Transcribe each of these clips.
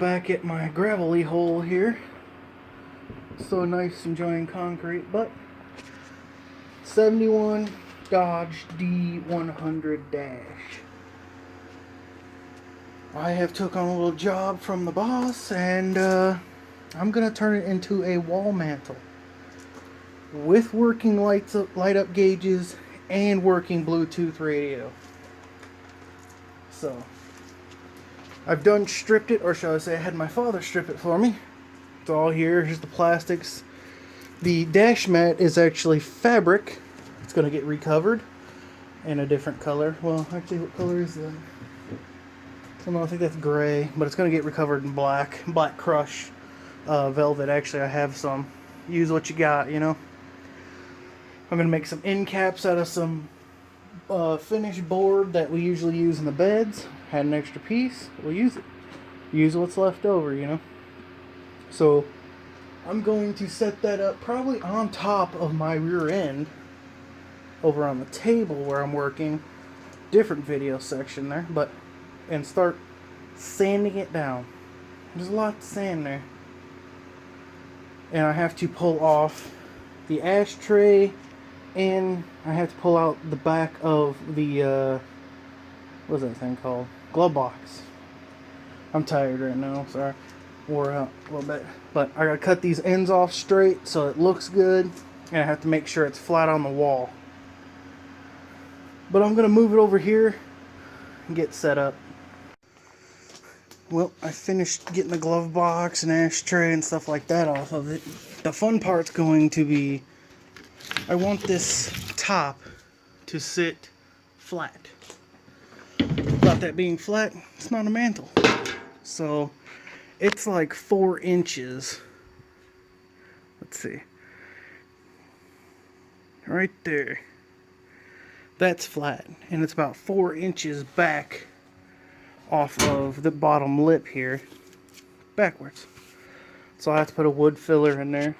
back at my gravelly hole here. So nice enjoying concrete, but 71 Dodge D100 Dash. I have took on a little job from the boss, and I'm gonna turn it into a wall mantle with working light up gauges and working Bluetooth radio. So I've done stripped it, or shall I say I had my father strip it for me. It's all here. Here's the plastics. The dash mat is actually fabric. It's going to get recovered in a different color. Well, actually, what color is that? I don't know, I think that's gray, but it's going to get recovered in black crush velvet. Actually, I have some. Use what you got, you know. I'm going to make some end caps out of some finished board that we usually use in the beds. Had an extra piece, we'll use it. Use what's left over, you know. So I'm going to set that up probably on top of my rear end over on the table where I'm working. Different video section there, and start sanding it down. There's a lot of sand there. And I have to pull off the ashtray, and I have to pull out the back of the what's that thing called? Glove box. I'm tired right now, sorry. Wore out a little bit. But I gotta cut these ends off straight so it looks good, and I have to make sure it's flat on the wall. But I'm gonna move it over here and get set up. Well, I finished getting the glove box and ashtray and stuff like that off of it. The fun part's going to be, I want this top to sit flat. Without that being flat, it's not a mantle. So it's like 4 inches. Let's see. Right there. That's flat. And it's about 4 inches back off of the bottom lip here. Backwards. So I have to put a wood filler in there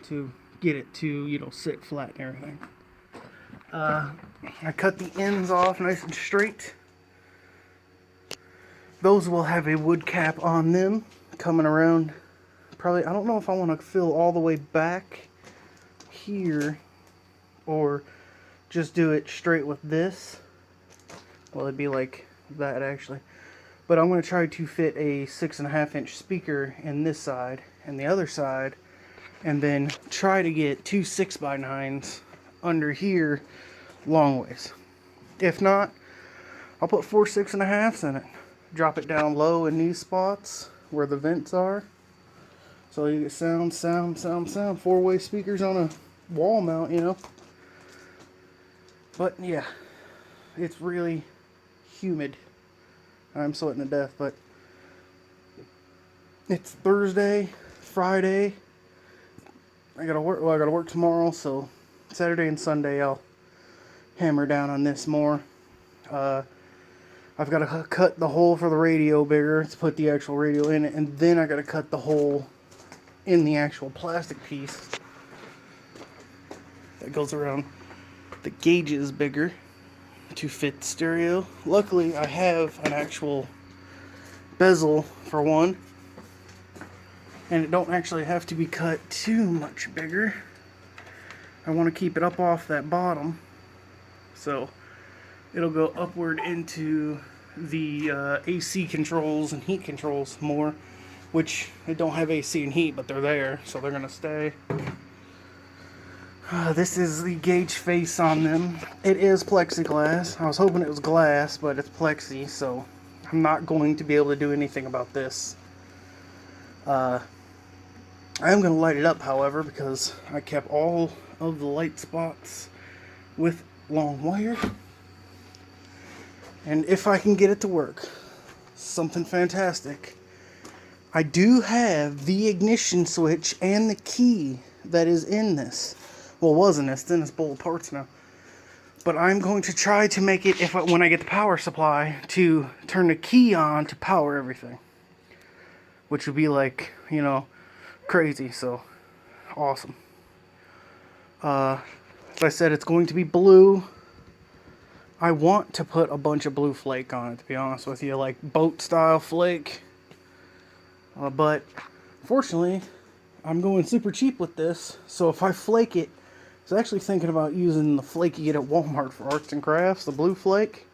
to get it to, you know, sit flat and everything. I cut the ends off nice and straight. Those will have a wood cap on them coming around. Probably, I don't know if I want to fill all the way back here or just do it straight with this. Well, it'd be like that actually. But I'm going to try to fit a 6.5 inch speaker in this side and the other side, and then try to get 2 6x9s under here long ways. If not, I'll put 4 6.5s in it. Drop it down low in these spots where the vents are. So you get sound. 4-way speakers on a wall mount, you know. But yeah, it's really humid. I'm sweating to death, but it's Thursday, Friday. I gotta work. Well, I gotta work tomorrow, so Saturday and Sunday I'll hammer down on this more. I've got to cut the hole for the radio bigger to put the actual radio in it, and then I got to cut the hole in the actual plastic piece that goes around the gauges bigger to fit the stereo. Luckily, I have an actual bezel for one, and it don't actually have to be cut too much bigger. I want to keep it up off that bottom, so it'll go upward into the AC controls and heat controls more, which they don't have AC and heat, but they're there, so they're gonna stay. This is the gauge face on them. It is plexiglass. I was hoping it was glass, but it's plexi, so I'm not going to be able to do anything about this. I am going to light it up, however, because I kept all of the light spots with long wire. And if I can get it to work, something fantastic. I do have the ignition switch and the key that is in this. Well, was in this. It's in this bowl of parts now. But I'm going to try to make it, when I get the power supply, to turn the key on to power everything. Which would be like, you know, crazy. So, awesome. As I said, it's going to be blue. I want to put a bunch of blue flake on it, to be honest with you, like boat style flake. But fortunately, I'm going super cheap with this, so if I flake it, I was actually thinking about using the flake you get at Walmart for arts and crafts, the blue flake.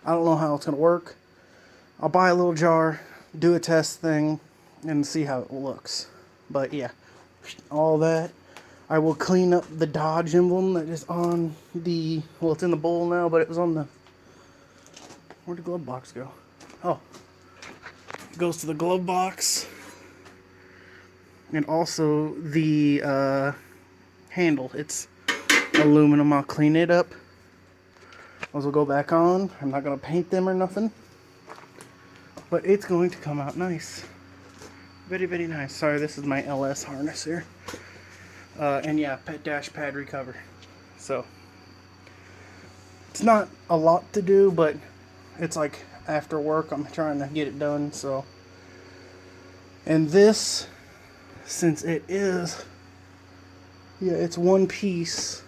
I don't know how it's going to work. I'll buy a little jar, do a test thing, and see how it looks. But yeah, all that. I will clean up the Dodge emblem that is on the, well, it's in the bowl now, but it was on the, where'd the glove box go? Oh, it goes to the glove box. And also the handle. It's aluminum. I'll clean it up. Those will go back on. I'm not going to paint them or nothing. But it's going to come out nice. Very, very nice. Sorry, this is my LS harness here. And yeah, dash pad recover. So, it's not a lot to do, but it's like after work I'm trying to get it done. So, and this, since it is, yeah, it's one piece,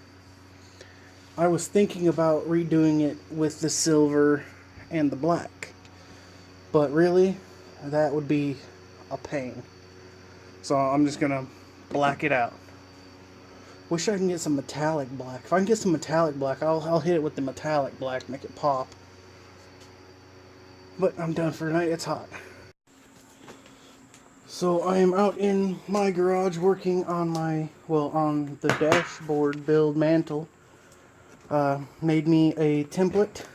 I was thinking about redoing it with the silver and the black. But really, that would be a pain. So I'm just gonna black it out. Wish I can get some metallic black. If I can get some metallic black, I'll hit it with the metallic black, make it pop. But I'm done for tonight. It's hot. So I am out in my garage working on my, well, on the dashboard build Mantel. Made me a template.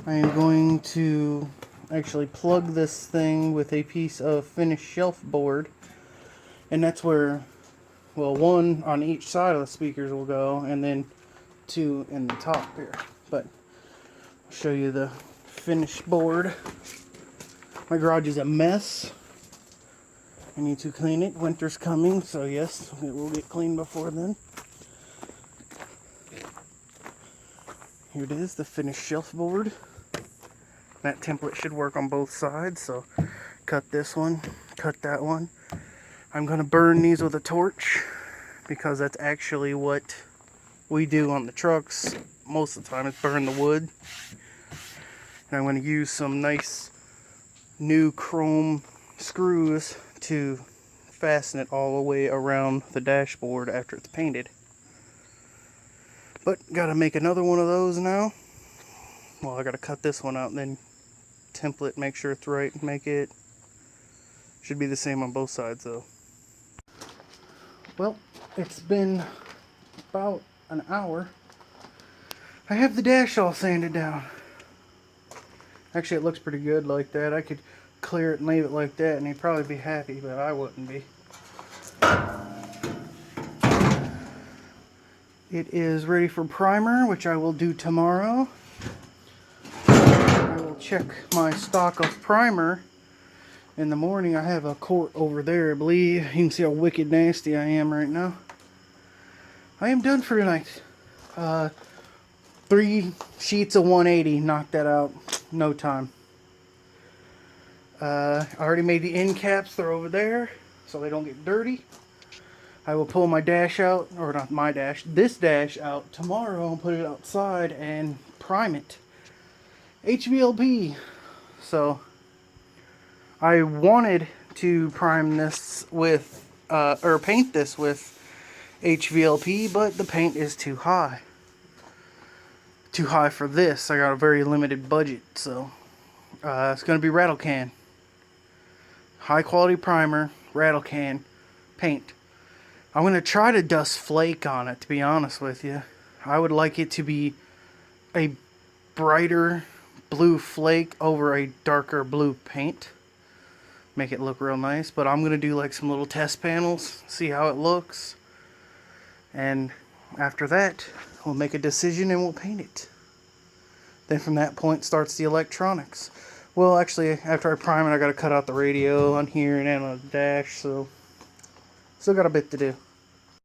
I am going to actually plug this thing with a piece of finished shelf board, and that's where, well, one on each side of the speakers will go, and then two in the top here. But I'll show you the finished board. My garage is a mess. I need to clean it. Winter's coming, so yes, it will get cleaned before then. Here it is, the finished shelf board. That template should work on both sides, so cut this one, cut that one. I'm going to burn these with a torch because that's actually what we do on the trucks most of the time, is burn the wood. And I'm going to use some nice new chrome screws to fasten it all the way around the dashboard after it's painted. But gotta make another one of those now. Well, I gotta cut this one out and then template, make sure it's right, make it. Should be the same on both sides though. Well, it's been about an hour. I have the dash all sanded down. Actually, it looks pretty good like that. I could clear it and leave it like that and he'd probably be happy, but I wouldn't be. It is ready for primer, which I will do tomorrow. I will check my stock of primer in the morning. I have a quart over there, I believe. You can see how wicked nasty I am right now. I am done for tonight. 3 sheets of 180, knocked that out, no time. I already made the end caps, they're over there, so they don't get dirty. I will pull my dash out, or not my dash, this dash out tomorrow and put it outside and prime it. HVLP. So, I wanted to prime this with, or paint this with HVLP, but the paint is too high. Too high for this. I got a very limited budget, so it's going to be rattle can. High quality primer, rattle can, paint. I'm going to try to dust flake on it, to be honest with you. I would like it to be a brighter blue flake over a darker blue paint. Make it look real nice. But I'm going to do like some little test panels, see how it looks. And after that, we'll make a decision and we'll paint it. Then from that point starts the electronics. Well, actually, after I prime it, I got to cut out the radio on here and then on the dash, so still got a bit to do.